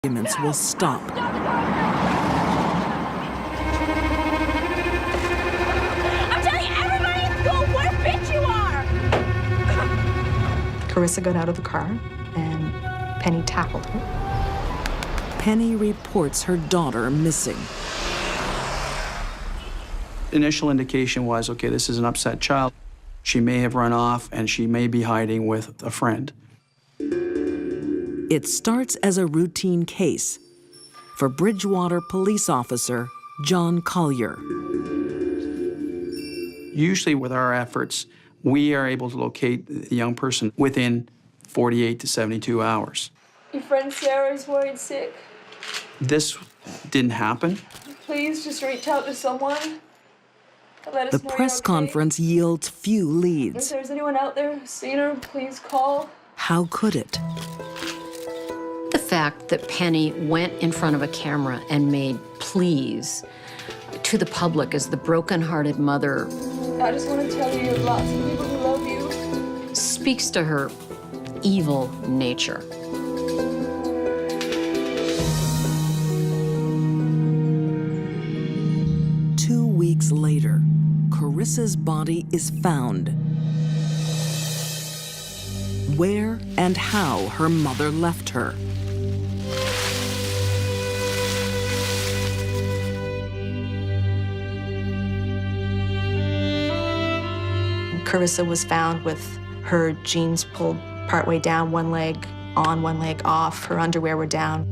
Arguments will stop. I'm telling everybody in school what a bitch you are! Carissa got out of the car, and Penny tackled her. Penny reports her daughter missing. Initial indication was, okay, this is an upset child. She may have run off, and she may be hiding with a friend. It starts as a routine case for Bridgewater police officer John Collier. Usually with our efforts, we are able to locate the young person within 48 to 72 hours. Your friend Sarah's worried sick. This didn't happen. Please just reach out to someone and let us The know press you're okay. conference yields few If leads. there's anyone out there who's seen her, please call. How could it? The fact that Penny went in front of a camera and made pleas to the public as the broken-hearted mother I just want to tell you, you have lots of people who love you. speaks to her evil nature. Two weeks later, Carissa's body is found. Where and how her mother left her. Carissa was found with her jeans pulled partway down, one leg on, one leg off. Her underwear were down.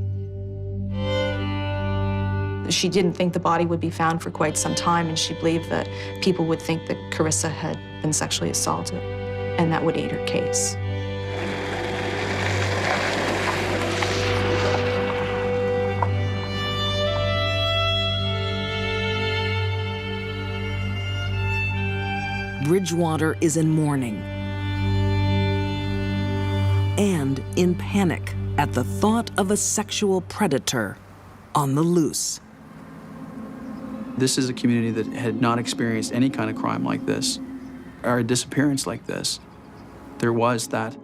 She didn't think the body would be found for quite some time, and she believed that people would think that Carissa had been sexually assaulted, and that would aid her case. Bridgewater is in mourning and in panic at the thought of a sexual predator on the loose. This is a community that had not experienced any kind of crime like this, or a disappearance like this. There was that,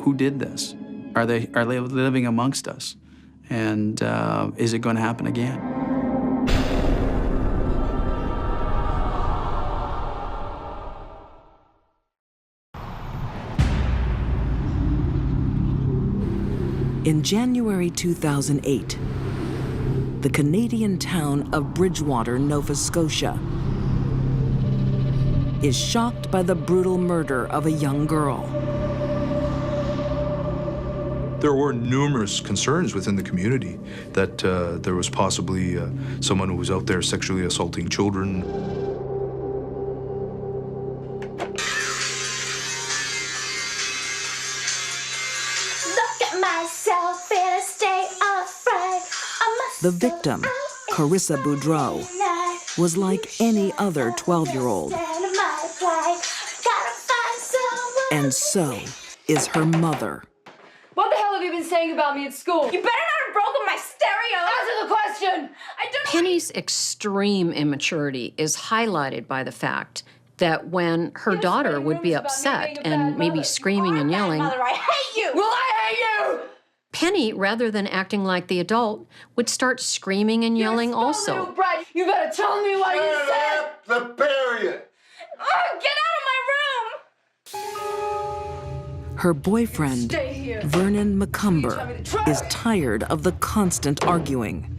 who did this? Are they living amongst us? And is it going to happen again? In January 2008, the Canadian town of Bridgewater, Nova Scotia, is shocked by the brutal murder of a young girl. There were numerous concerns within the community that there was possibly someone who was out there sexually assaulting children. The victim, Carissa Boudreau, was like any other 12-year-old. And so is her mother. What the hell have you been saying about me at school? You better not have broken my stereo! Answer the question! I don't know. Penny's extreme immaturity is highlighted by the fact that when her daughter would be upset and maybe screaming and yelling, Mother, I hate you! Well, I hate you! Penny, rather than acting like the adult, would start screaming and yelling You're a small also. little brat. You better tell me what you said! The period. Oh, get out of my room! Her boyfriend, Stay here. Vernon McCumber, is tired of the constant arguing.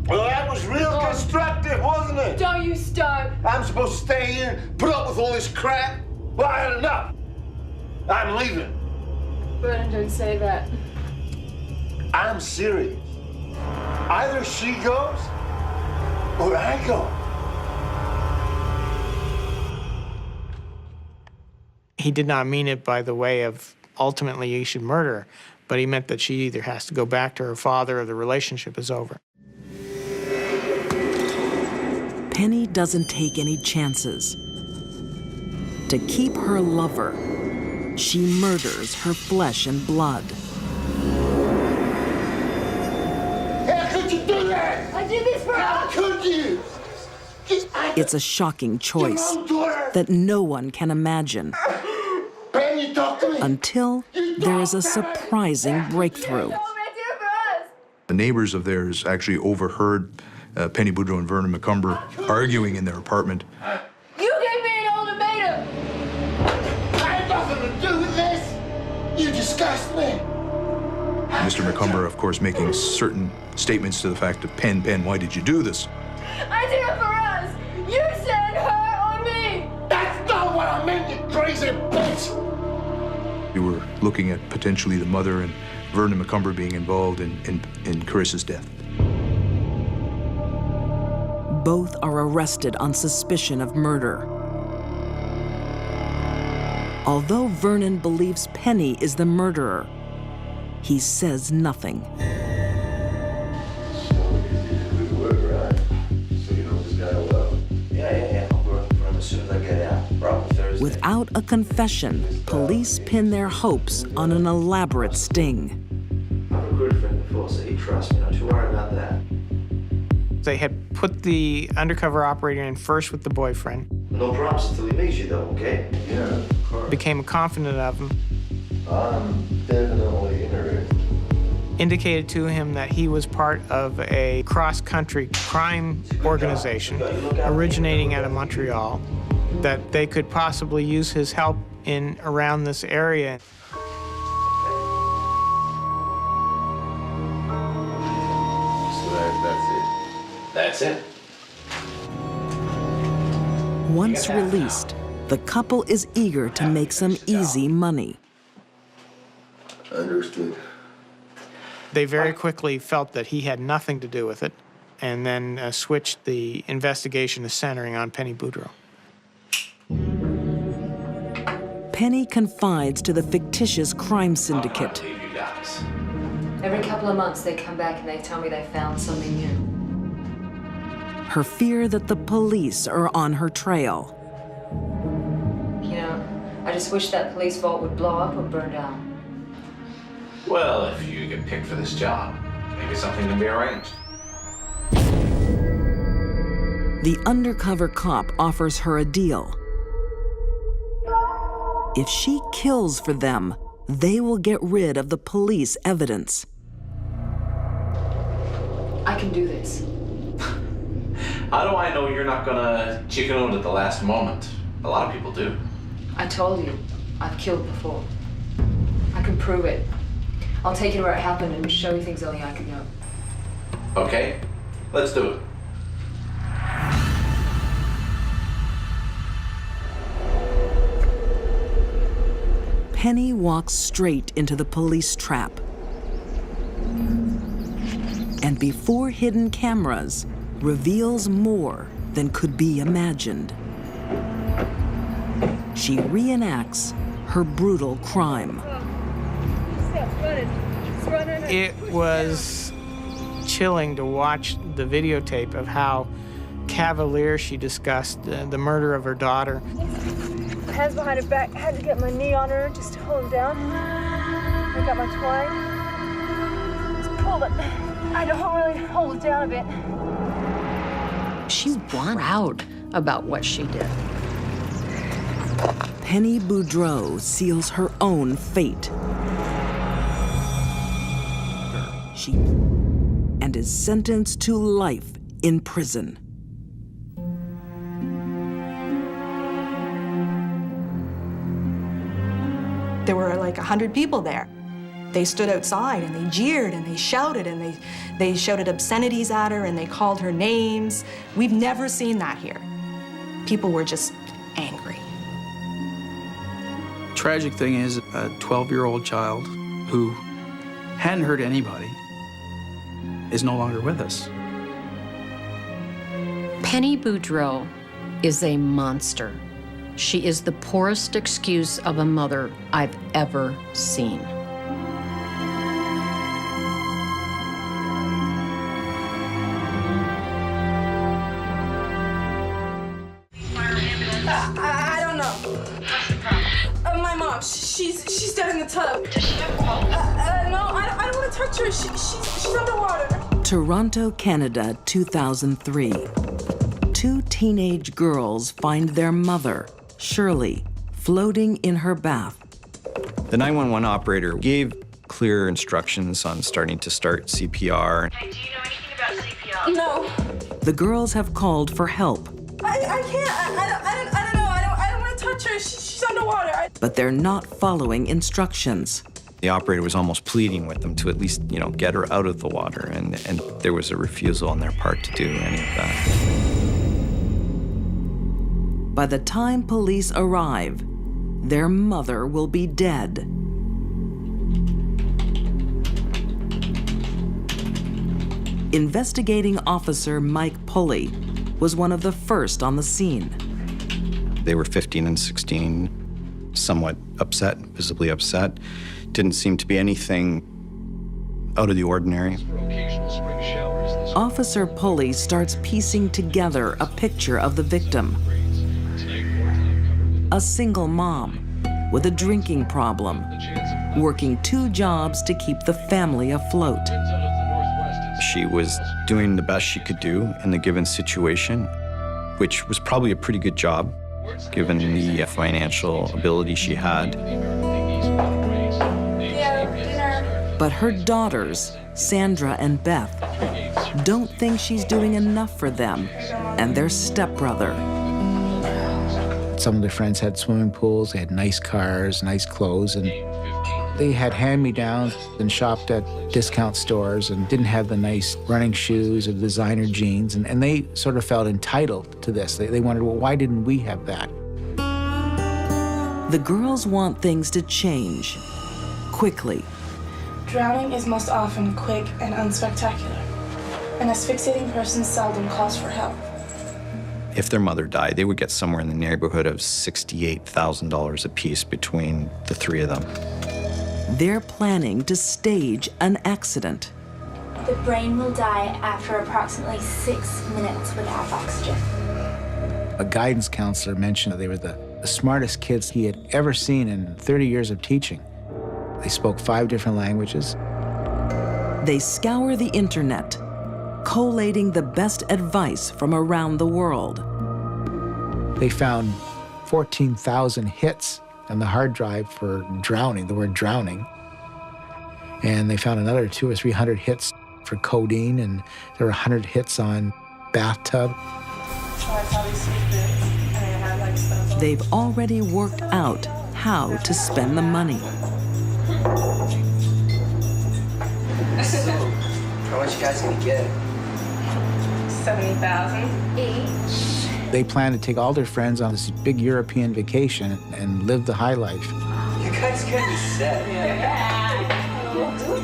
Well, that was real constructive, wasn't it? Don't you start. I'm supposed to stay here and put up with all this crap? Well, I had enough. I'm leaving. Vernon, don't say that. I'm serious. Either she goes or I go. He did not mean it by the way of ultimately you should murder her, but he meant that she either has to go back to her father or the relationship is over. Penny doesn't take any chances. To keep her lover, she murders her flesh and blood. How could you do that? I did this for How could you? It's a shocking choice Your own daughter. that no one can imagine. Penny, Can you talk to me? Until there is a surprising breakthrough. The neighbors of theirs actually overheard Penny Boudreau and Vernon McCumber arguing in their apartment. You gave me an ultimatum! I had nothing to do with this. You disgust me. Mr. McCumber, of course, making certain statements to the fact of, Penn, why did you do this? I did it for us! You said her or me! That's not what I meant, you crazy bitch. We were looking at potentially the mother and Vernon McCumber being involved in Carissa's death. Both are arrested on suspicion of murder. Although Vernon believes Penny is the murderer, he says nothing. Without a confession, police pin their hopes on an elaborate sting. I've recruited for him before, so he trusts me. Don't you worry about that. They had put the undercover operator in first with the boyfriend. No promises until he meets you, though, okay? Yeah, of course. Became confident of him. I'm definitely interested. Indicated to him that he was part of a cross-country crime organization originating out of Montreal, that they could possibly use his help in around this area. That's it. Once released, the couple is eager to make some easy money. Understood. They very quickly felt that he had nothing to do with it, and then switched the investigation to centering on Penny Boudreau. Penny confides to the fictitious crime syndicate. Every couple of months, they come back and they tell me they found something new. Her fear that the police are on her trail. You know, I just wish that police vault would blow up or burn down. Well, if you get picked for this job, maybe something can be arranged. The undercover cop offers her a deal. If she kills for them, they will get rid of the police evidence. I can do this. How do I know you're not gonna chicken out at the last moment? A lot of people do. I told you, I've killed before. I can prove it. I'll take you where it happened and show you things only I can know. Okay, let's do it. Penny walks straight into the police trap. And before hidden cameras, reveals more than could be imagined. She reenacts her brutal crime. It was chilling to watch the videotape of how cavalier she discussed the murder of her daughter. Hands behind her back. I had to get my knee on her just to hold her down. I got my twine. Just pulled it. I don't really hold it down a bit. She was proud about what she did. Penny Boudreau seals her own fate. And is sentenced to life in prison. There were like 100 people there. They stood outside and they jeered and they shouted and they shouted obscenities at her and they called her names. We've never seen that here. People were just angry. Tragic thing is, a 12-year-old child who hadn't hurt anybody is no longer with us. Penny Boudreau is a monster. She is the poorest excuse of a mother I've ever seen. I don't know. My mom, she's dead in the tub. No, I don't want to touch her. She's underwater. Toronto, Canada, 2003. Two teenage girls find their mother, Shirley, floating in her bath. The 911 operator gave clear instructions on starting to start CPR. Hey, do you know anything about CPR? No. The girls have called for help. I can't. I don't know. I don't want to touch her. She's underwater. But they're not following instructions. The operator was almost pleading with them to at least, get her out of the water, and there was a refusal on their part to do any of that. By the time police arrive, their mother will be dead. Investigating officer Mike Pulley was one of the first on the scene. They were 15 and 16, somewhat upset, visibly upset. Didn't seem to be anything out of the ordinary. Officer Pulley starts piecing together a picture of the victim. A single mom with a drinking problem, working 2 jobs to keep the family afloat. She was doing the best she could do in the given situation, which was probably a pretty good job, given the financial ability she had. But her daughters, Sandra and Beth, don't think she's doing enough for them and their stepbrother. Some of their friends had swimming pools, they had nice cars, nice clothes, and they had hand-me-downs and shopped at discount stores and didn't have the nice running shoes or designer jeans, and they sort of felt entitled to this. They wondered, well, why didn't we have that? The girls want things to change quickly. Drowning is most often quick and unspectacular. An asphyxiating person seldom calls for help. If their mother died, they would get somewhere in the neighborhood of $68,000 apiece between the 3 of them. They're planning to stage an accident. The brain will die after approximately 6 minutes without oxygen. A guidance counselor mentioned that they were the smartest kids he had ever seen in 30 years of teaching. They spoke 5 different languages. They scour the internet, collating the best advice from around the world. They found 14,000 hits on the hard drive for drowning, the word drowning. And they found another 200 or 300 hits for codeine, and there were 100 hits on bathtub. They've already worked out how to spend the money. How much you guys gonna get? 70,000 each. They planned to take all their friends on this big European vacation and live the high life. You guys can't be set.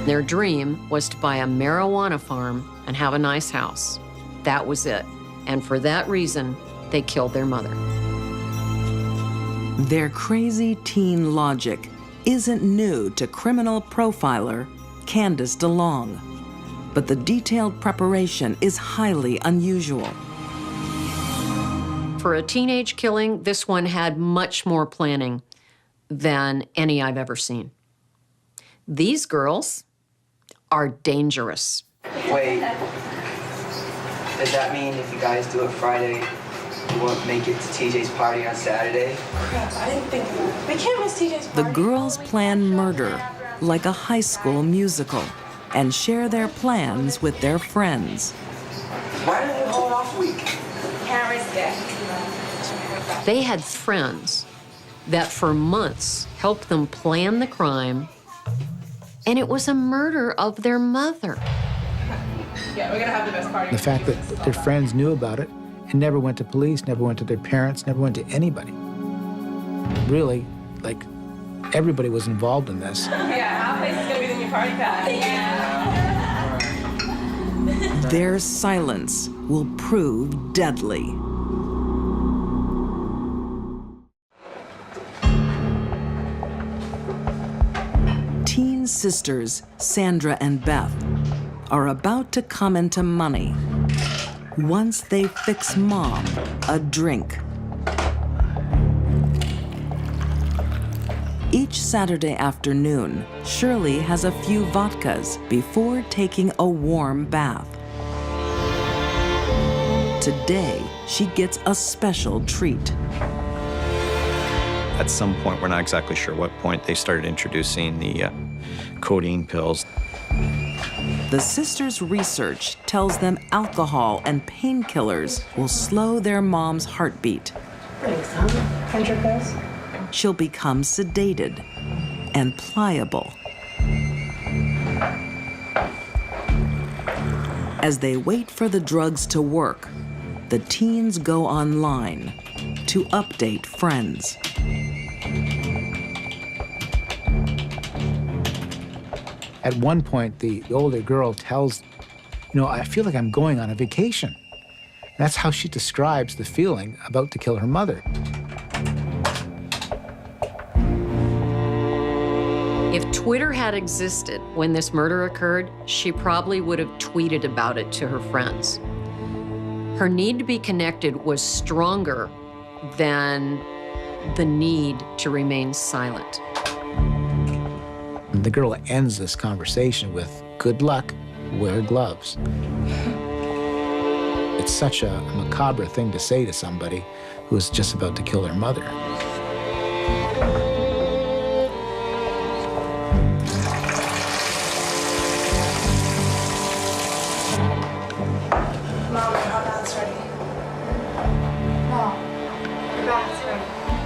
Their dream was to buy a marijuana farm and have a nice house. That was it. And for that reason, they killed their mother. Their crazy teen logic isn't new to criminal profiler Candice DeLong, but the detailed preparation is highly unusual. For a teenage killing, this one had much more planning than any I've ever seen. These girls are dangerous. Wait, does that mean if you guys do it Friday, you won't make it to TJ's party on Saturday? Crap, I didn't think of that. We can't miss TJ's party. The girls plan murder like a high school musical and share their plans with their friends. Why didn't you hold off a week? Can't risk it. They had friends that for months helped them plan the crime, and it was a murder of their mother. Yeah, we're gonna have the best party. The fact that their friends knew about it and never went to police, never went to their parents, never went to anybody. Really, like, everybody was involved in this. Yeah, our place is gonna be the new party pad. Yeah. Their silence will prove deadly. Teen sisters Sandra and Beth are about to come into money once they fix Mom a drink. Each Saturday afternoon, Shirley has a few vodkas before taking a warm bath. Today, she gets a special treat. At some point, we're not exactly sure what point, they started introducing the codeine pills. The sisters' research tells them alcohol and painkillers will slow their mom's heartbeat. Thanks, huh? 100 pills? She'll become sedated and pliable. As they wait for the drugs to work, the teens go online to update friends. At one point, the older girl tells, I feel like I'm going on a vacation. That's how she describes the feeling about to kill her mother. If Twitter had existed when this murder occurred, she probably would have tweeted about it to her friends. Her need to be connected was stronger than the need to remain silent. And the girl ends this conversation with, "Good luck, wear gloves." It's such a macabre thing to say to somebody who is just about to kill their mother.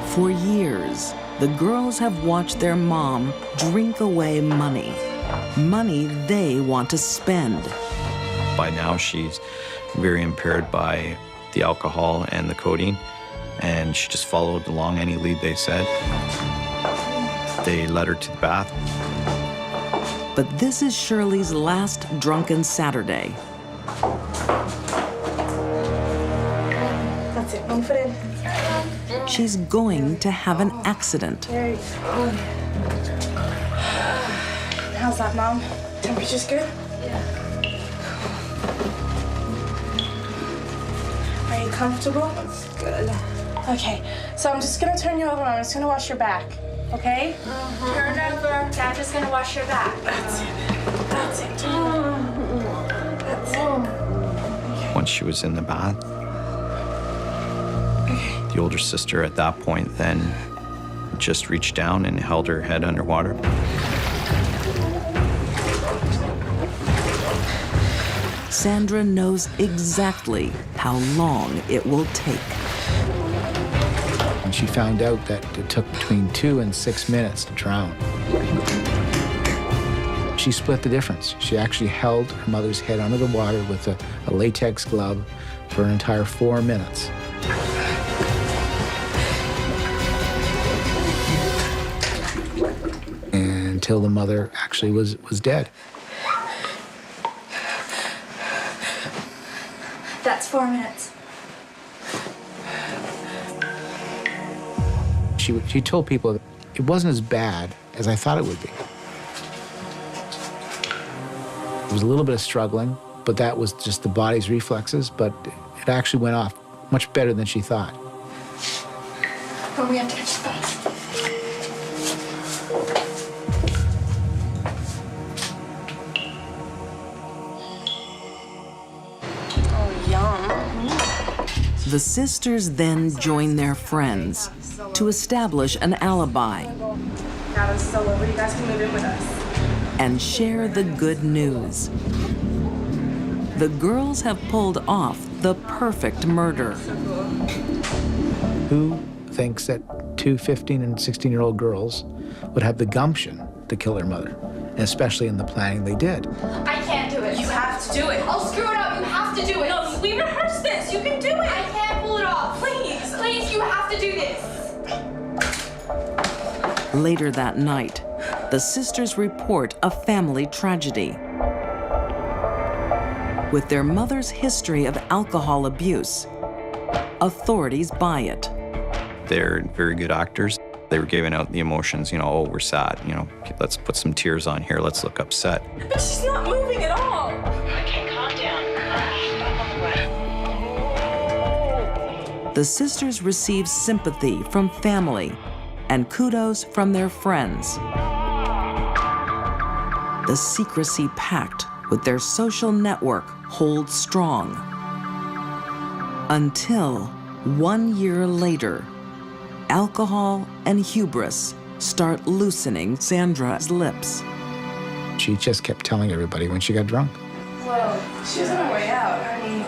For years, the girls have watched their mom drink away money they want to spend. By now, she's very impaired by the alcohol and the codeine, and she just followed along any lead they said. They led her to the bath. But this is Shirley's last drunken Saturday. That's it. One foot in. She's going to have an accident. There you go. How's that, Mom? Temperature's good? Yeah. Are you comfortable? Good. Okay, so I'm just gonna turn you over. I'm just gonna wash your back, okay? Turn over. I'm just gonna wash your back. That's it. That's it. That's it. Once she was in the bath, the older sister at that point then just reached down and held her head underwater. Sandra knows exactly how long it will take. And she found out that it took between 2 and 6 minutes to drown. She split the difference. She actually held her mother's head under the water with a latex glove for an entire 4 minutes. Until the mother actually was dead. That's 4 minutes. She told people that it wasn't as bad as I thought it would be. There was a little bit of struggling, but that was just the body's reflexes, but it actually went off much better than she thought. But we have to catch the bus. The sisters then join their friends to establish an alibi Now this is all over. You guys can move in with us. and share the good news. The girls have pulled off the perfect murder. Who thinks that 2 15 and 16-year-old girls would have the gumption to kill their mother, and especially in the planning they did? I can't do it. You have to do it. I'll screw it up. You have to do it. No, we rehearsed this. You can do it. I can't pull it off. Please. Please, you have to do this. Later that night, the sisters report a family tragedy. With their mother's history of alcohol abuse, authorities buy it. They're very good actors. They were giving out the emotions, oh, we're sad, let's put some tears on here, let's look upset. But she's not moving at all. Okay, calm down. Stop on the way. The sisters receive sympathy from family and kudos from their friends. The secrecy pact with their social network holds strong. Until 1 year later, Alcohol and hubris start loosening Sandra's lips. She just kept telling everybody when she got drunk. Well, she was on her way out. I mean,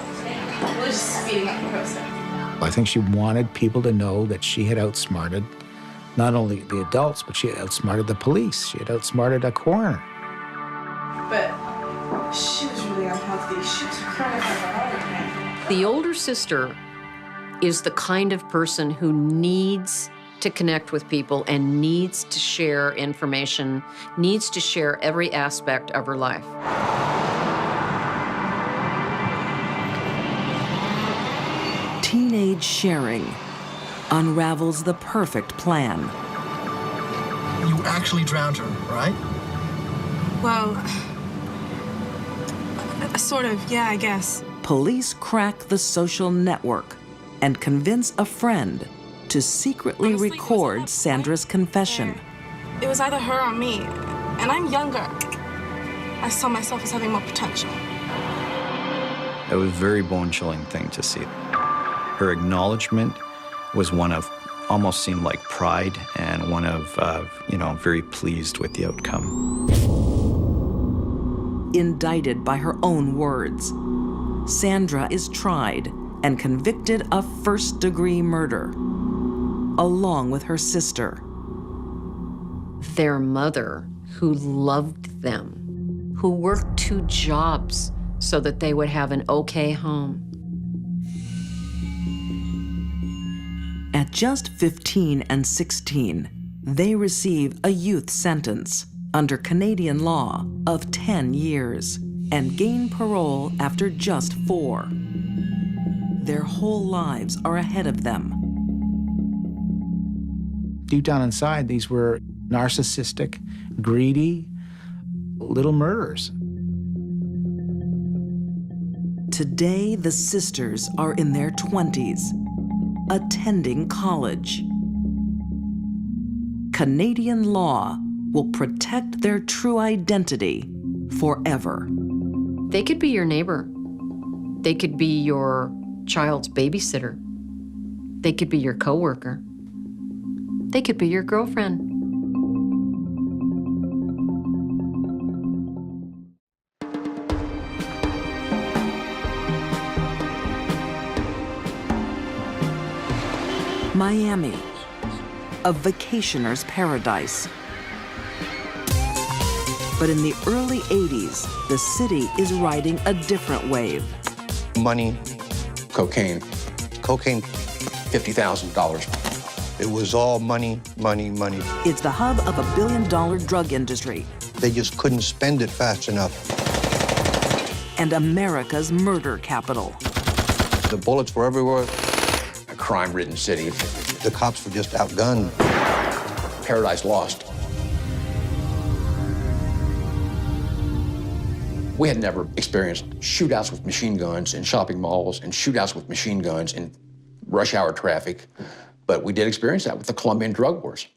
really just speeding up the process. I think she wanted people to know that she had outsmarted not only the adults, but she had outsmarted the police. She had outsmarted a coroner. But she was really unhealthy. She was chronic alcoholic. The older sister is the kind of person who needs to connect with people and needs to share information, needs to share every aspect of her life. Teenage sharing unravels the perfect plan. You actually drowned her, right? Well, sort of, yeah, I guess. Police crack the social network and convince a friend to secretly record Sandra's confession. It was either her or me, and I'm younger. I saw myself as having more potential. It was a very bone-chilling thing to see. Her acknowledgement was one of, almost seemed like pride, and one of, very pleased with the outcome. Indicted by her own words, Sandra is tried and convicted of first-degree murder, along with her sister. Their mother, who loved them, who worked 2 jobs so that they would have an okay home. At just 15 and 16, they receive a youth sentence under Canadian law of 10 years and gain parole after just 4. Their whole lives are ahead of them. Deep down inside, these were narcissistic, greedy, little murderers. Today, the sisters are in their 20s, attending college. Canadian law will protect their true identity forever. They could be your neighbor. They could be your child's babysitter. They could be your coworker. They could be your girlfriend. Miami, a vacationer's paradise. But in the early 80s, the city is riding a different wave. Money, cocaine. Cocaine, $50,000. It was all money, money, money. It's the hub of $1 billion drug industry. They just couldn't spend it fast enough. And America's murder capital. The bullets were everywhere. A crime-ridden city. The cops were just outgunned. Paradise lost. We had never experienced shootouts with machine guns in shopping malls and shootouts with machine guns in rush hour traffic, but we did experience that with the Colombian drug wars.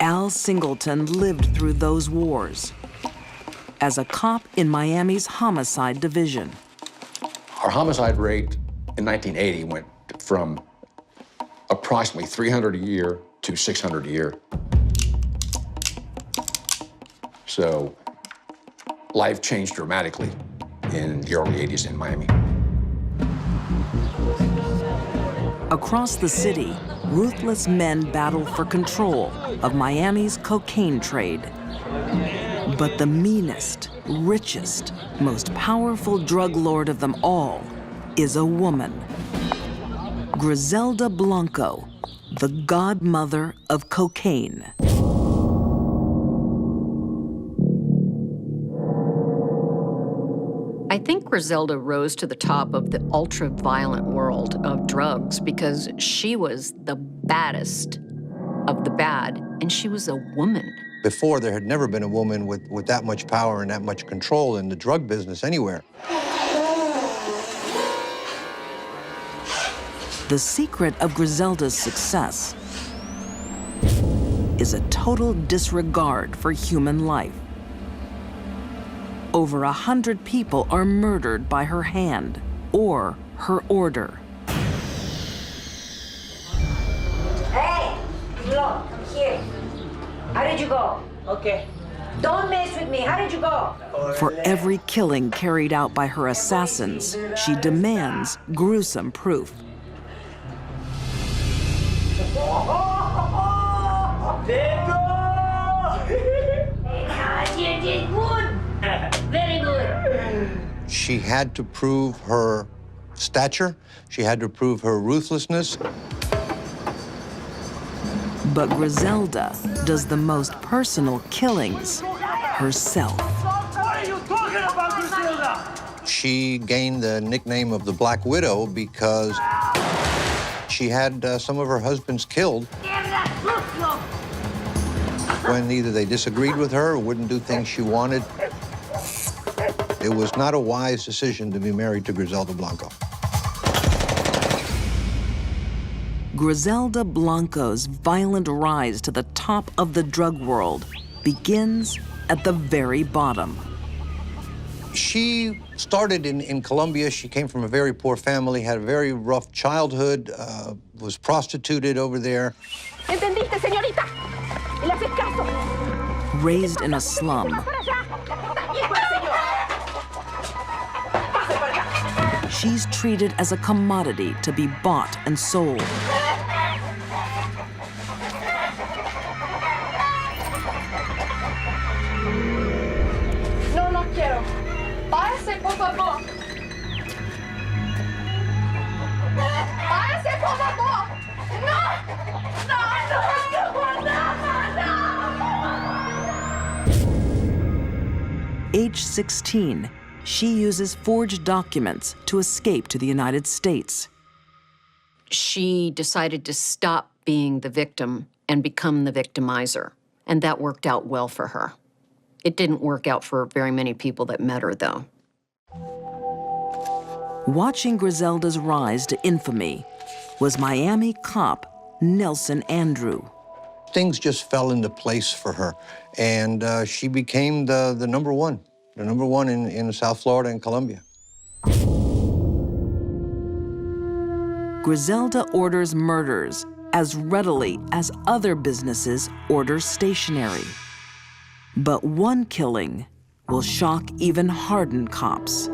Al Singleton lived through those wars as a cop in Miami's homicide division. Our homicide rate in 1980 went from approximately 300 a year to 600 a year. So life changed dramatically in the early 80s in Miami. Across the city, ruthless men battle for control of Miami's cocaine trade. But the meanest, richest, most powerful drug lord of them all is a woman. Griselda Blanco, the godmother of cocaine. I think Griselda rose to the top of the ultra-violent world of drugs because she was the baddest of the bad, and she was a woman. Before, there had never been a woman with that much power and that much control in the drug business anywhere. The secret of Griselda's success is a total disregard for human life. Over 100 people are murdered by her hand or her order. Hey, DeLong, come here. How did you go? Okay. Don't mess with me. How did you go? For every killing carried out by her assassins, she demands gruesome proof. You did good. Very good. She had to prove her stature. She had to prove her ruthlessness. But Griselda does the most personal killings herself. What are you talking about, Griselda? She gained the nickname of the Black Widow because she had some of her husbands killed when either they disagreed with her or wouldn't do things she wanted. It was not a wise decision to be married to Griselda Blanco. Griselda Blanco's violent rise to the top of the drug world begins at the very bottom. She started in Colombia. She came from a very poor family, had a very rough childhood, was prostituted over there. ¿Entendiste, señorita? ¿Le haces caso? Raised in a slum, she's treated as a commodity to be bought and sold. No, no quiero. Váyase, por favor. Váyase, por favor. No. No, no, no, no. Age 16, she uses forged documents to escape to the United States. She decided to stop being the victim and become the victimizer, and that worked out well for her. It didn't work out for very many people that met her, though. Watching Griselda's rise to infamy was Miami cop Nelson Andrew. Things just fell into place for her, and she became the number one in South Florida and Colombia. Griselda orders murders as readily as other businesses order stationery. But one killing will shock even hardened cops.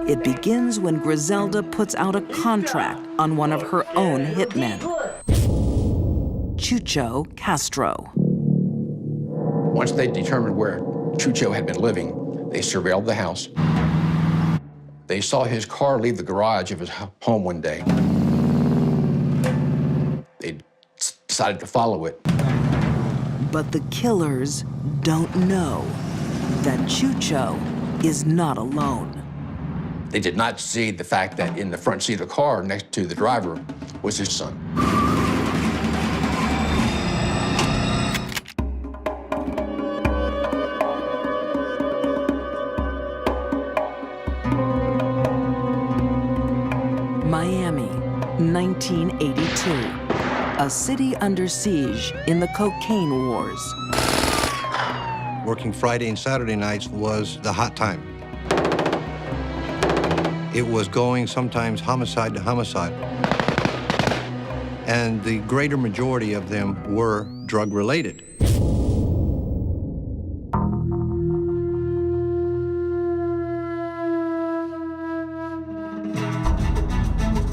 It begins when Griselda puts out a contract on one of her own hitmen, Chucho Castro. Once they determined where Chucho had been living, they surveilled the house. They saw his car leave the garage of his home one day. They decided to follow it. But the killers don't know that Chucho is not alone. They did not see the fact that in the front seat of the car next to the driver was his son. Miami, 1982. A city under siege in the cocaine wars. Working Friday and Saturday nights was the hot time. It was going sometimes homicide to homicide. And the greater majority of them were drug-related.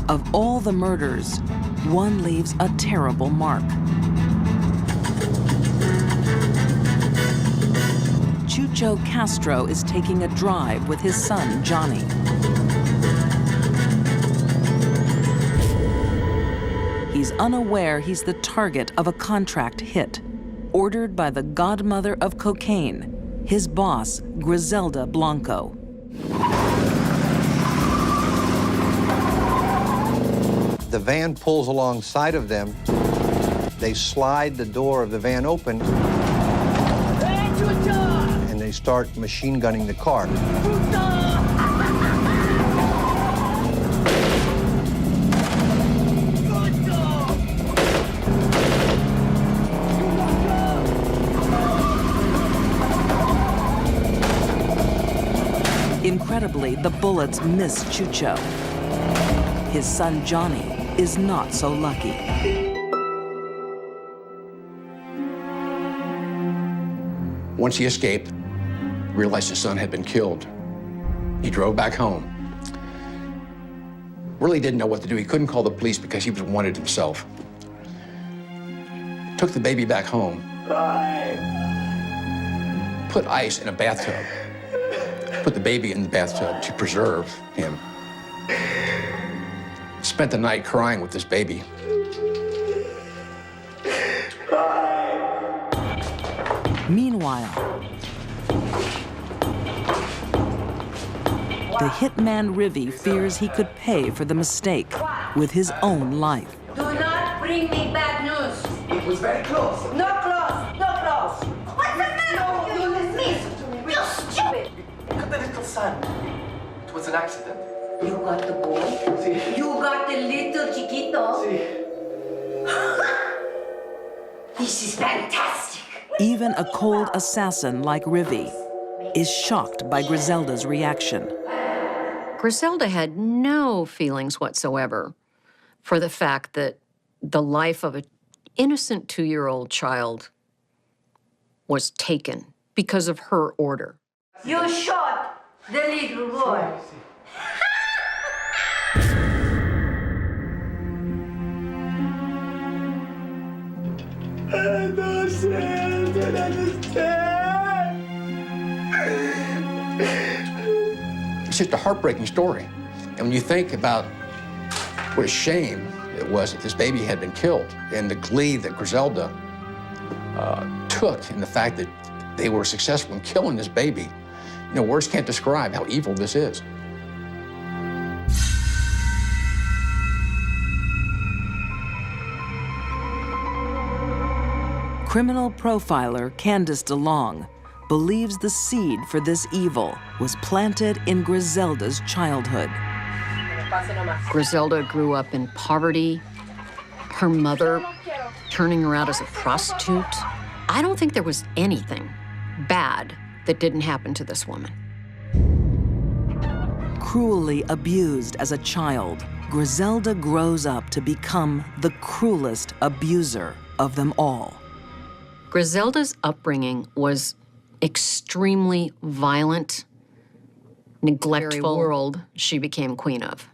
Of all the murders, one leaves a terrible mark. Chucho Castro is taking a drive with his son, Johnny. He's unaware he's the target of a contract hit, ordered by the godmother of cocaine, his boss, Griselda Blanco. The van pulls alongside of them. They slide the door of the van open, and they start machine gunning the car. Incredibly, the bullets miss Chucho. His son Johnny is not so lucky. Once he escaped, realized his son had been killed, he drove back home. Really didn't know what to do. He couldn't call the police because he was wanted himself. Took the baby back home. Put ice in a bathtub. Put the baby in the bathtub to preserve him. Spent the night crying with this baby. Meanwhile, the hitman Rivi fears he could pay for the mistake with his own life. Do not bring me bad news. It was very close. No close, no close. What's the matter? You listen to me. You're stupid. Look at the little son. It was an accident. You got the boy. See. You got the little chiquito. See. This is fantastic. Even a cold assassin like Rivi is shocked by Griselda's reaction. Griselda had no feelings whatsoever for the fact that the life of an innocent 2-year-old child was taken because of her order. You shot the little boy. I don't understand. It's just a heartbreaking story. And when you think about what a shame it was that this baby had been killed, and the glee that Griselda took in the fact that they were successful in killing this baby, you know, words can't describe how evil this is. Criminal profiler Candice DeLong believes the seed for this evil was planted in Griselda's childhood. Griselda grew up in poverty, her mother turning her out as a prostitute. I don't think there was anything bad that didn't happen to this woman. Cruelly abused as a child, Griselda grows up to become the cruelest abuser of them all. Griselda's upbringing was extremely violent, neglectful world she became queen of.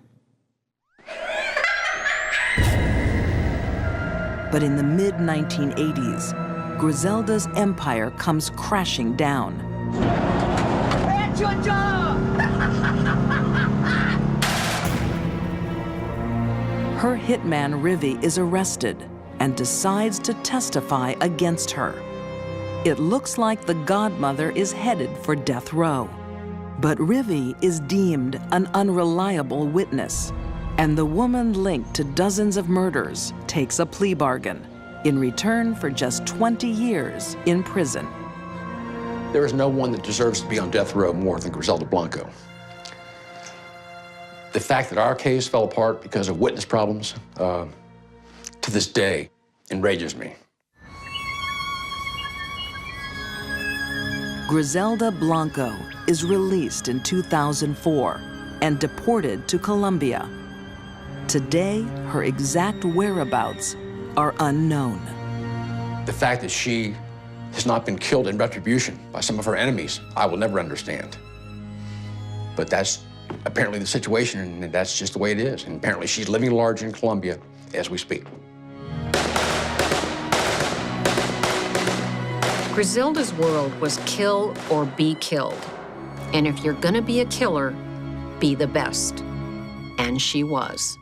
But in the mid-1980s, Griselda's empire comes crashing down. At your job! Her hitman Rivi is arrested and decides to testify against her. It looks like the godmother is headed for death row. But Rivi is deemed an unreliable witness, and the woman linked to dozens of murders takes a plea bargain in return for just 20 years in prison. There is no one that deserves to be on death row more than Griselda Blanco. The fact that our case fell apart because of witness problems, to this day, enrages me. Griselda Blanco is released in 2004 and deported to Colombia. Today, her exact whereabouts are unknown. The fact that she has not been killed in retribution by some of her enemies, I will never understand. But that's apparently the situation, and that's just the way it is. And apparently she's living large in Colombia as we speak. Griselda's world was kill or be killed. And if you're gonna be a killer, be the best. And she was.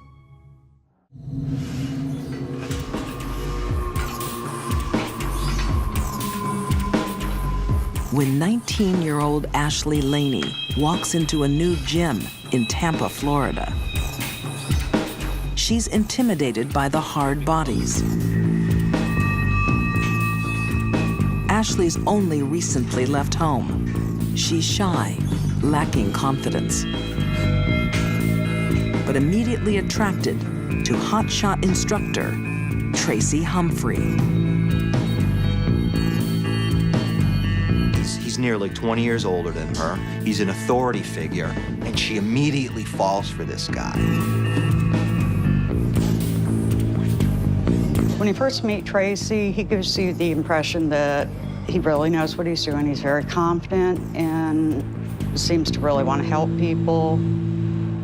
When 19-year-old Ashley Laney walks into a new gym in Tampa, Florida, she's intimidated by the hard bodies. Ashley's only recently left home. She's shy, lacking confidence, but immediately attracted to hotshot instructor Tracy Humphrey. He's He's nearly 20 years older than her. He's an authority figure, and she immediately falls for this guy. When you first meet Tracy, he gives you the impression that he really knows what he's doing. He's very confident and seems to really want to help people.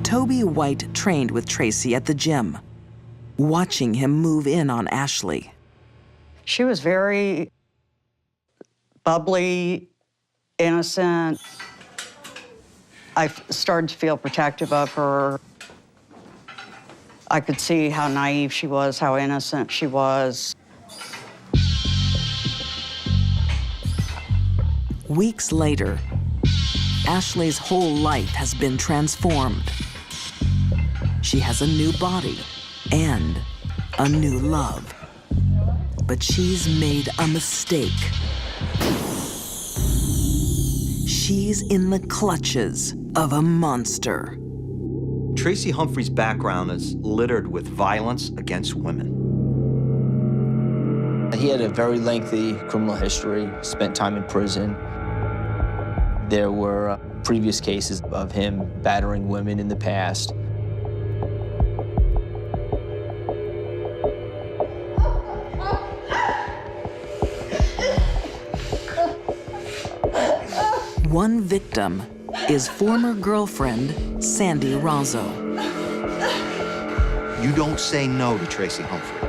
Toby White trained with Tracy at the gym, watching him move in on Ashley. She was very bubbly, innocent. I started to feel protective of her. I could see how naive she was, how innocent she was. Weeks later, Ashley's whole life has been transformed. She has a new body and a new love. But she's made a mistake. She's in the clutches of a monster. Tracy Humphrey's background is littered with violence against women. He had a very lengthy criminal history, spent time in prison. There were previous cases of him battering women in the past. One victim is former girlfriend Sandy Razzo. You don't say no to Tracy Humphrey,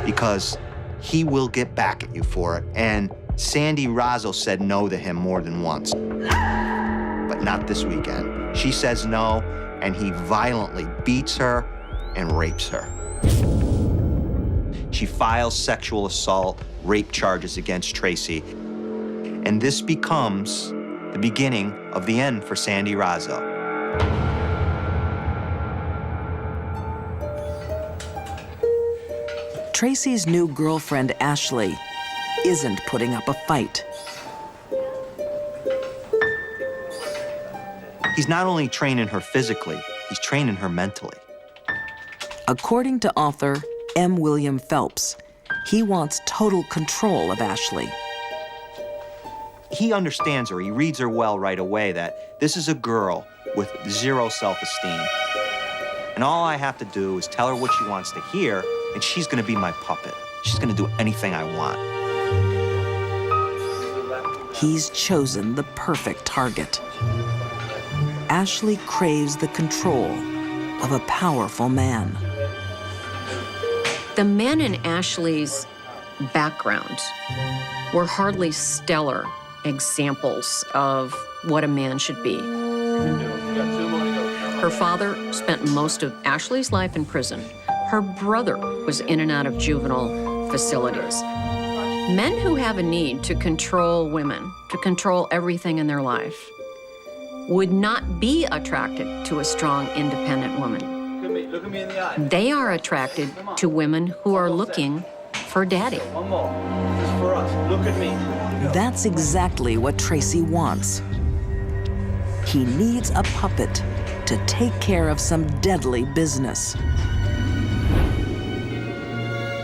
because he will get back at you for it. And Sandy Razzo said no to him more than once, but not this weekend. She says no, and he violently beats her and rapes her. She files sexual assault, rape charges against Tracy, and this becomes the beginning of the end for Sandy Razzo. Tracy's new girlfriend, Ashley, isn't putting up a fight. He's not only training her physically, he's training her mentally. According to author M. William Phelps, he wants total control of Ashley. He understands her, he reads her well right away, that this is a girl with zero self-esteem. And all I have to do is tell her what she wants to hear, and she's gonna be my puppet. She's gonna do anything I want. He's chosen the perfect target. Ashley craves the control of a powerful man. The men in Ashley's background were hardly stellar examples of what a man should be. Her father spent most of Ashley's life in prison. Her brother was in and out of juvenile facilities. Men who have a need to control women, to control everything in their life, would not be attracted to a strong, independent woman. Look at me in the eye. They are attracted to women who are looking for daddy. One more. This is for us. Look at me. That's exactly what Tracy wants. He needs a puppet to take care of some deadly business.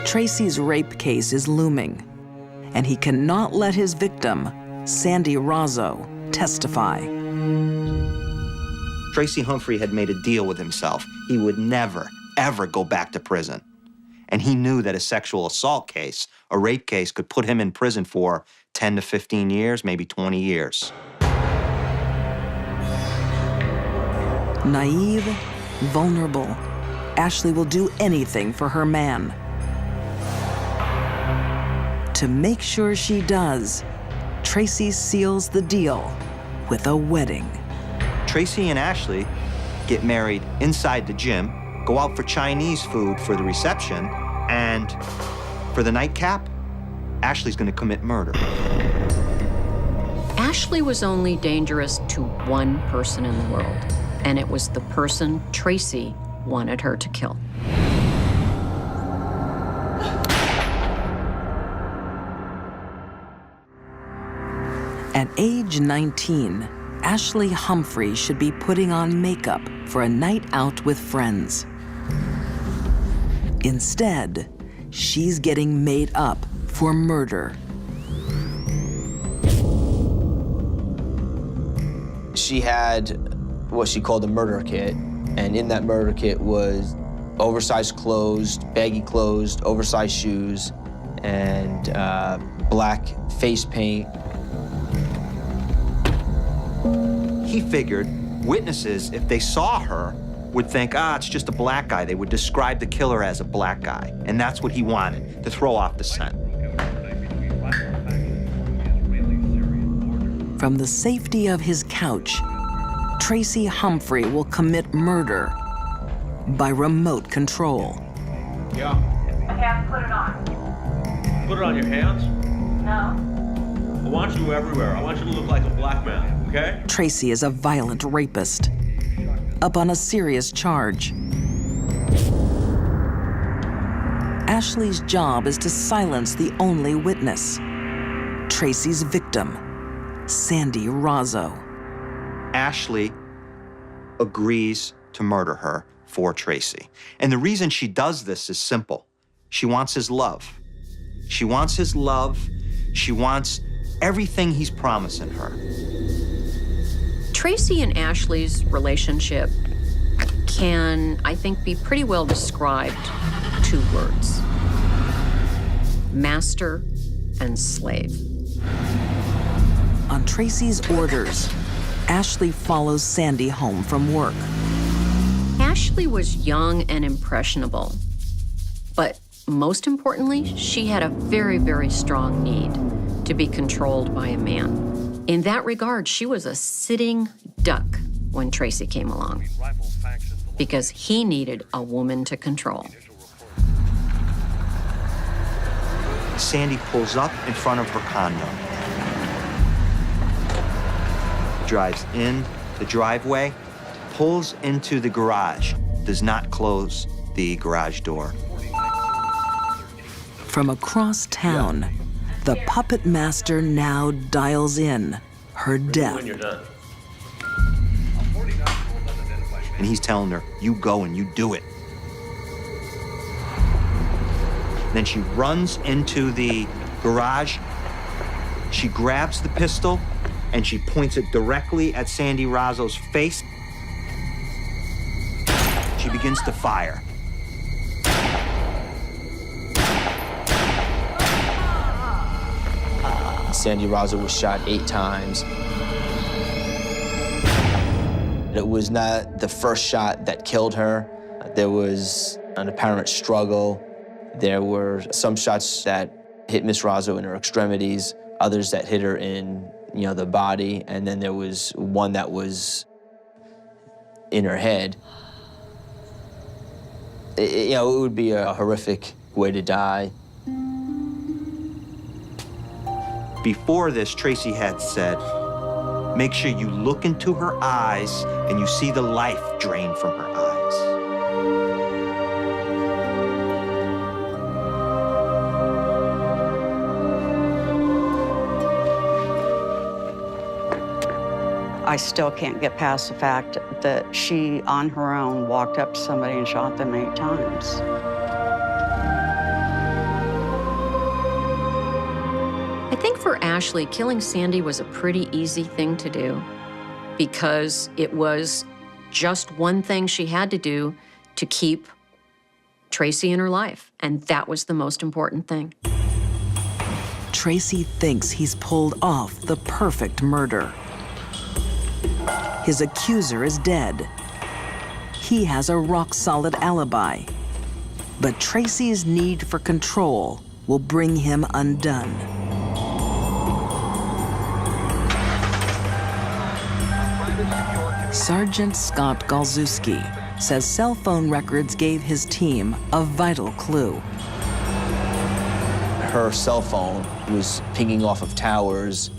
Tracy's rape case is looming, and he cannot let his victim, Sandy Razzo, testify. Tracy Humphrey had made a deal with himself. He would never, ever go back to prison. And he knew that a sexual assault case, a rape case, could put him in prison for 10 to 15 years, maybe 20 years. Naive, vulnerable, Ashley will do anything for her man. To make sure she does, Tracy seals the deal with a wedding. Tracy and Ashley get married inside the gym, go out for Chinese food for the reception, and for the nightcap, Ashley's gonna commit murder. Ashley was only dangerous to one person in the world, and it was the person Tracy wanted her to kill. At age 19, Ashley Humphrey should be putting on makeup for a night out with friends. Instead, she's getting made up for murder. She had what she called a murder kit, and in that murder kit was oversized clothes, baggy clothes, oversized shoes, and black face paint. He figured witnesses, if they saw her, would think, it's just a black guy. They would describe the killer as a black guy, and that's what he wanted, to throw off the scent. From the safety of his couch, Tracy Humphrey will commit murder by remote control. Yeah. Okay, put it on. Put it on your hands. No. I want you everywhere. I want you to look like a black man, okay? Tracy is a violent rapist, up on a serious charge. Ashley's job is to silence the only witness, Tracy's victim, Sandy Razzo. Ashley agrees to murder her for Tracy. And the reason she does this is simple. She wants his love. She wants his love. She wants everything he's promising her. Tracy and Ashley's relationship can, I think, be pretty well described 2 words: master and slave. On Tracy's orders, Ashley follows Sandy home from work. Ashley was young and impressionable, but most importantly, she had a very, very strong need to be controlled by a man. In that regard, she was a sitting duck when Tracy came along, because he needed a woman to control. Sandy pulls up in front of her condo. Drives in the driveway, pulls into the garage, does not close the garage door. From across town, the puppet master now dials in her death. When you're done. And he's telling her, you go and you do it. Then she runs into the garage. She grabs the pistol and she points it directly at Sandy Razzo's face. She begins to fire. Sandy Razzo was shot 8 times. It was not the first shot that killed her. There was an apparent struggle. There were some shots that hit Miss Razzo in her extremities, others that hit her in, the body, and then there was one that was in her head. It would be a horrific way to die. Before this, Tracy had said, make sure you look into her eyes and you see the life drain from her eyes. I still can't get past the fact that she, on her own, walked up to somebody and shot them 8 times. I think for Ashley, killing Sandy was a pretty easy thing to do because it was just one thing she had to do to keep Tracy in her life, and that was the most important thing. Tracy thinks he's pulled off the perfect murder. His accuser is dead. He has a rock-solid alibi. But Tracy's need for control will bring him undone. Sergeant Scott Galzewski says cell phone records gave his team a vital clue. Her cell phone was pinging off of towers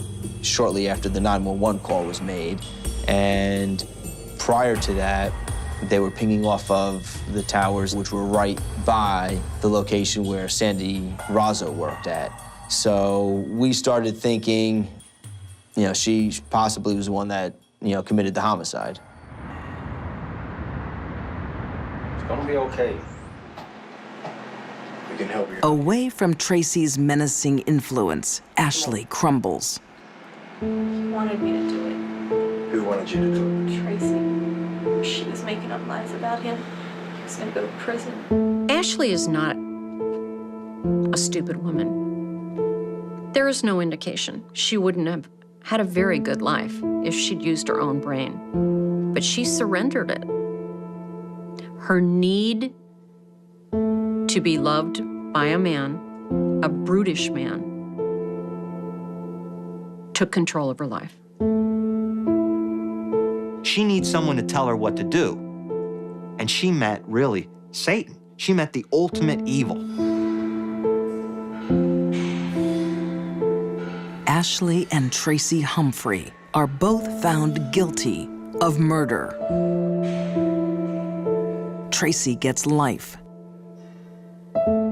shortly after the 911 call was made. And prior to that, they were pinging off of the towers, which were right by the location where Sandy Razzo worked at. So we started thinking, she possibly was the one that, committed the homicide. It's gonna be okay. We can help you. Away from Tracy's menacing influence, Ashley crumbles. He wanted me to do it. Who wanted you to do Tracy. She was making up lies about him. He was gonna go to prison. Ashley is not a stupid woman. There is no indication she wouldn't have had a very good life if she'd used her own brain. But she surrendered it. Her need to be loved by a man, a brutish man, took control of her life. She needs someone to tell her what to do. And she met, really, Satan. She met the ultimate evil. Ashley and Tracy Humphrey are both found guilty of murder. Tracy gets life.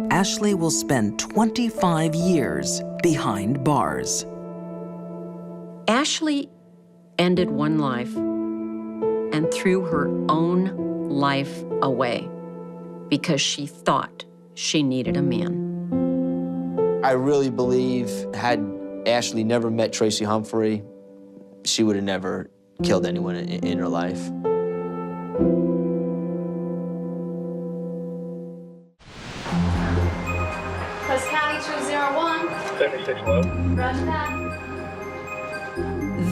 Ashley will spend 25 years behind bars. Ashley ended one life and threw her own life away because she thought she needed a man. I really believe had Ashley never met Tracy Humphrey, she would have never killed anyone in her life. Press County 201. 76 low. Roger that.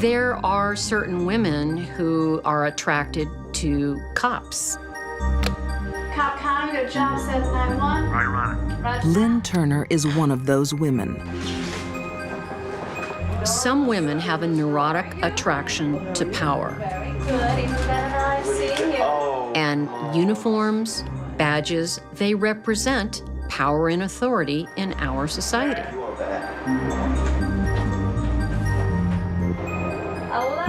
There are certain women who are attracted to cops. Cop County, go to job 791. Right, running. Roger. Lynn Turner is one of those women. Some women have a neurotic attraction to power. Very good. Even better, I see you. And uniforms, badges, they represent power and authority in our society.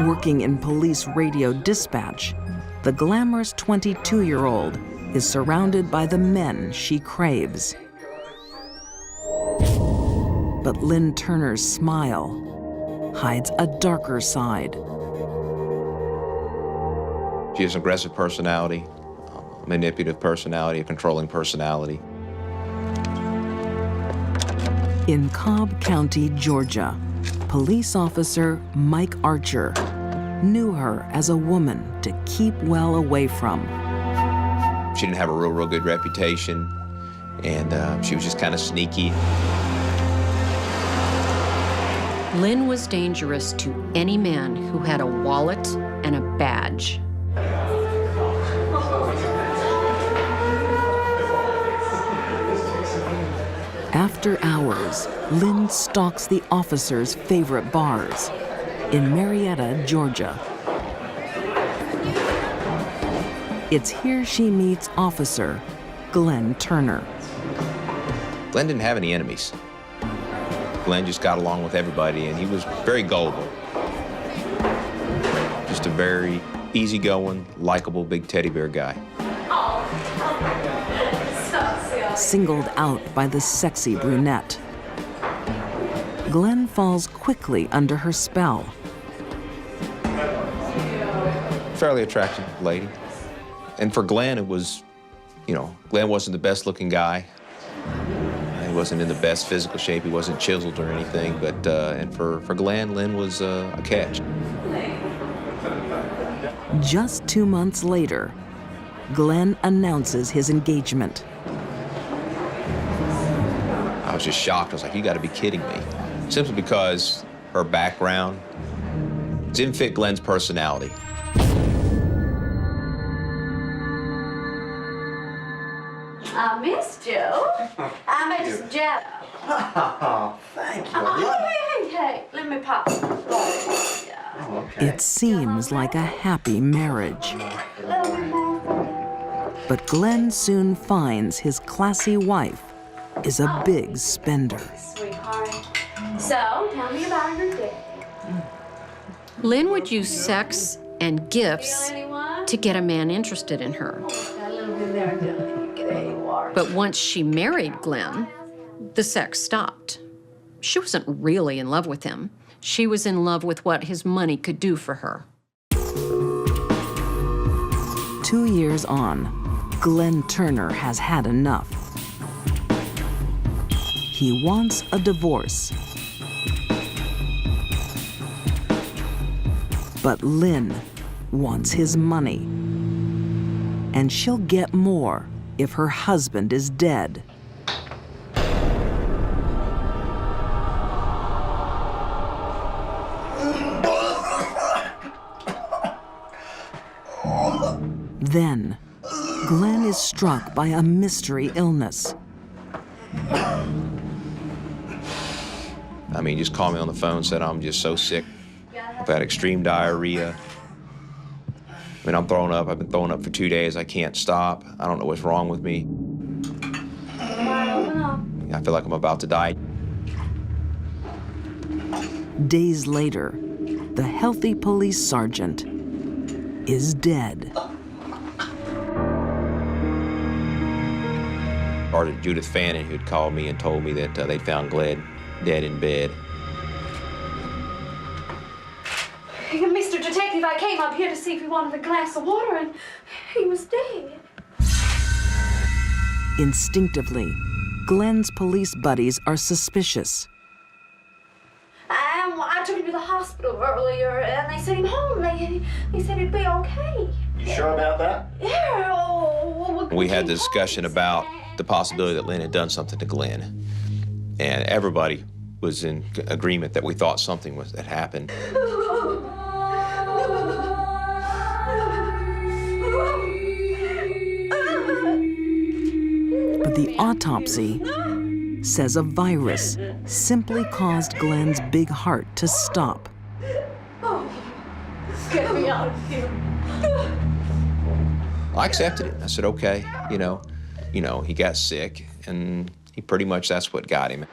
Working in police radio dispatch, the glamorous 22-year-old is surrounded by the men she craves. But Lynn Turner's smile hides a darker side. She has an aggressive personality, manipulative personality, a controlling personality. In Cobb County, Georgia, police officer Mike Archer knew her as a woman to keep well away from. She didn't have a real good reputation, and she was just kind of sneaky. Lynn was dangerous to any man who had a wallet and a badge. After hours, Lynn stalks the officer's favorite bars in Marietta, Georgia. It's here she meets Officer Glenn Turner. Glenn didn't have any enemies. Glenn just got along with everybody, and he was very gullible. Just a very easygoing, likable, big teddy bear guy. Singled out by the sexy brunette, Glenn falls quickly under her spell. Fairly attractive lady. And for Glenn, it was, Glenn wasn't the best looking guy. He wasn't in the best physical shape. He wasn't chiseled or anything. But and for Glenn, Lynn was a catch. Just 2 months later, Glenn announces his engagement. I was just shocked. I was like, you got to be kidding me. Simply because her background didn't fit Glenn's personality. I missed you. I missed Jeff. Oh, thank you. Hey, let me pop. It seems like a happy marriage. But Glenn soon finds his classy wife is a big spender. Sweetheart. So, tell me about your day. Lynn would use sex and gifts to get a man interested in her. But once she married Glenn, the sex stopped. She wasn't really in love with him. She was in love with what his money could do for her. 2 years on, Glenn Turner has had enough. He wants a divorce. But Lynn wants his money. And she'll get more if her husband is dead. Then, Glenn is struck by a mystery illness. I mean, he just called me on the phone and said, I'm just so sick. I've had extreme diarrhea. I mean, I'm throwing up. I've been throwing up for 2 days. I can't stop. I don't know what's wrong with me. I feel like I'm about to die. Days later, the healthy police sergeant is dead. Sergeant Judith Fannin, who'd called me and told me that they'd found Glenn dead in bed. Mr. Detective, I came up here to see if he wanted a glass of water, and he was dead. Instinctively, Glenn's police buddies are suspicious. I took him to the hospital earlier, and they sent him home. They said he'd be okay. You sure about that? Yeah. Oh, We had the discussion about the possibility that Lynn had done something to Glenn. And everybody was in agreement that we thought something had happened. But the autopsy says a virus simply caused Glenn's big heart to stop. Get me out of here. I accepted it. I said, okay, you know, he got sick, and he pretty much, that's what got him.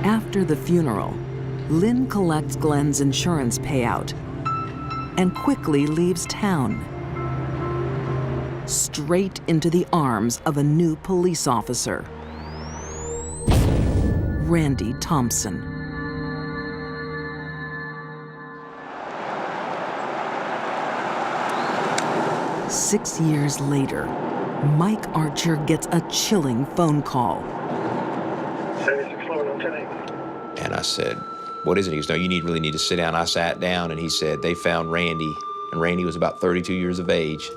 After the funeral, Lynn collects Glenn's insurance payout and quickly leaves town, straight into the arms of a new police officer, Randy Thompson. Six years later, Mike Archer gets a chilling phone call. And I said, what is it? He goes, no, you really need to sit down. I sat down, and he said, they found Randy, and Randy was about 32 years of age.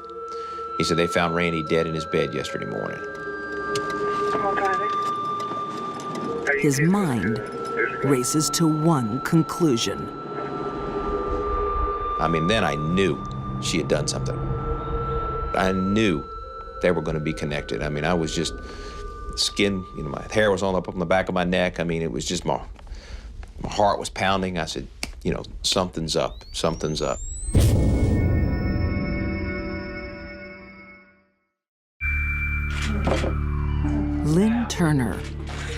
He said, they found Randy dead in his bed yesterday morning. His mind races to one conclusion. I mean, then I knew she had done something. I knew they were going to be connected. I mean, I was just skin, my hair was up on the back of my neck. I mean, it was just my heart was pounding. I said, something's up, something's up. Lynn Turner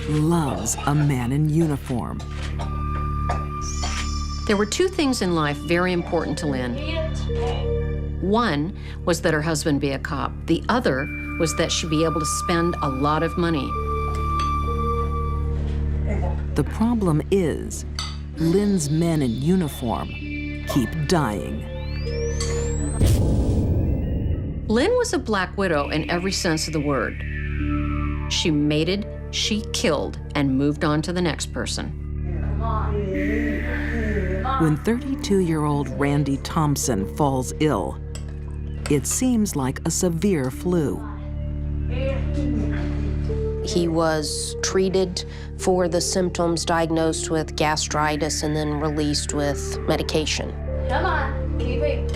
loves a man in uniform. There were two things in life very important to Lynn. One was that her husband be a cop. The other was that she be able to spend a lot of money. The problem is, Lynn's men in uniform keep dying. Lynn was a black widow in every sense of the word. She mated, she killed, and moved on to the next person. When 32-year-old Randy Thompson falls ill, it seems like a severe flu. He was treated for the symptoms, diagnosed with gastritis, and then released with medication. Come on, keep it.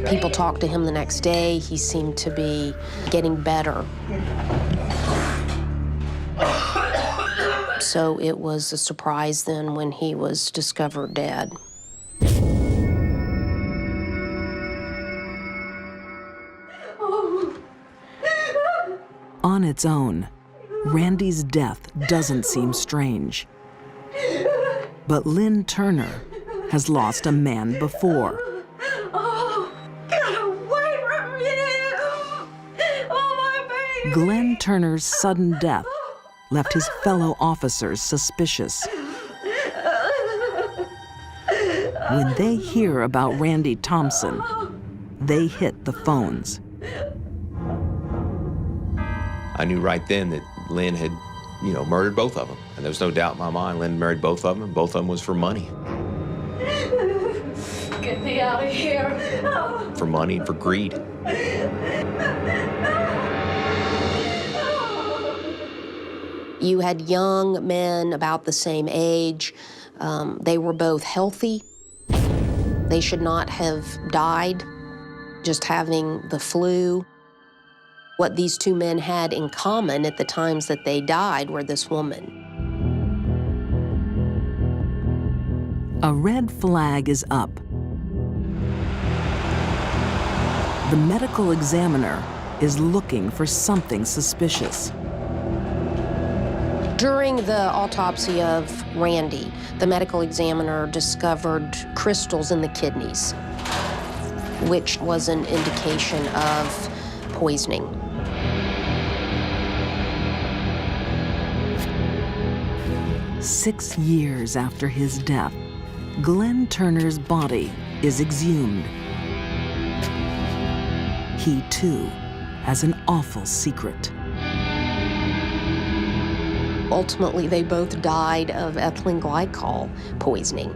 People talked to him the next day. He seemed to be getting better. So it was a surprise then when he was discovered dead. On its own, Randy's death doesn't seem strange. But Lynn Turner has lost a man before. Oh, get away from him! Oh, my baby! Glenn Turner's sudden death left his fellow officers suspicious. When they hear about Randy Thompson, they hit the phones. I knew right then that Lynn had you know, murdered both of them. And there was no doubt in my mind, Lynn married both of them, and both of them was for money. Get me out of here. For money and for greed. You had young men about the same age. They were both healthy. They should not have died just having the flu. What these two men had in common at the times that they died were this woman. A red flag is up. The medical examiner is looking for something suspicious. During the autopsy of Randy, the medical examiner discovered crystals in the kidneys, which was an indication of poisoning. Six years after his death, Glenn Turner's body is exhumed. He, too, has an awful secret. Ultimately, they both died of ethylene glycol poisoning.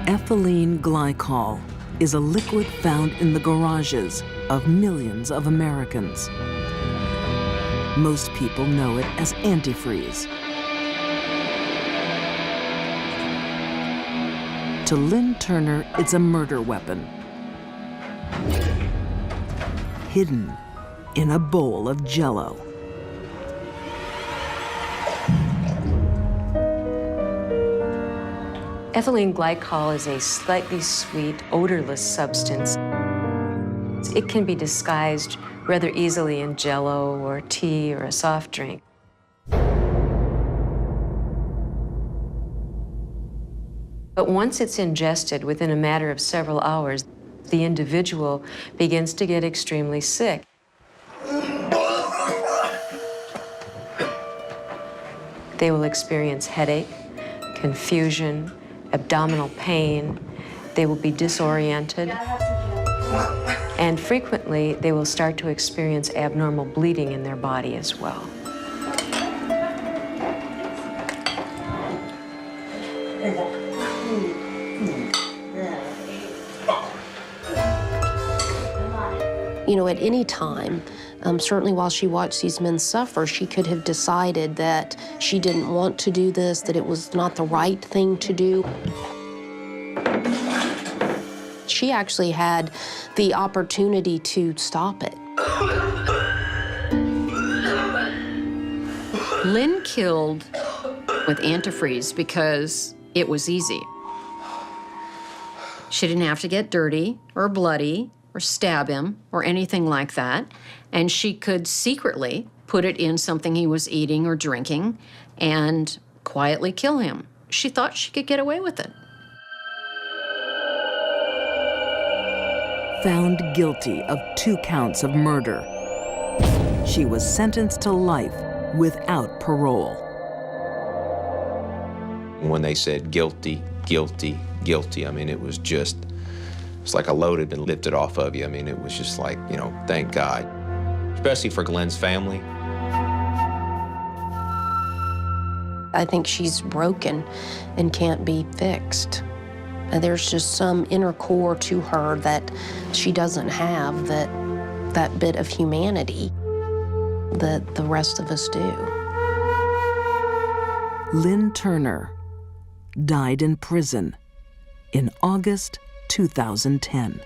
Ethylene glycol is a liquid found in the garages of millions of Americans. Most people know it as antifreeze. To Lynn Turner, it's a murder weapon, hidden in a bowl of Jell-O. Ethylene glycol is a slightly sweet, odorless substance. It can be disguised rather easily in Jell-O or tea or a soft drink. But once it's ingested, within a matter of several hours, the individual begins to get extremely sick. They will experience headache, confusion, abdominal pain. They will be disoriented. And frequently, they will start to experience abnormal bleeding in their body as well. You know, at any time, certainly while she watched these men suffer, she could have decided that she didn't want to do this, that it was not the right thing to do. She actually had the opportunity to stop it. Lynn killed with antifreeze because it was easy. She didn't have to get dirty or bloody or stab him or anything like that. And she could secretly put it in something he was eating or drinking and quietly kill him. She thought she could get away with it. Found guilty of 2 counts of murder. She was sentenced to life without parole. When they said guilty, guilty, guilty, I mean, it was just, it's like a load had been lifted off of you. I mean, it was just like, you know, thank God. Especially for Glenn's family. I think she's broken and can't be fixed. And there's just some inner core to her that she doesn't have, that bit of humanity that the rest of us do. Lynn Turner died in prison in August 2010.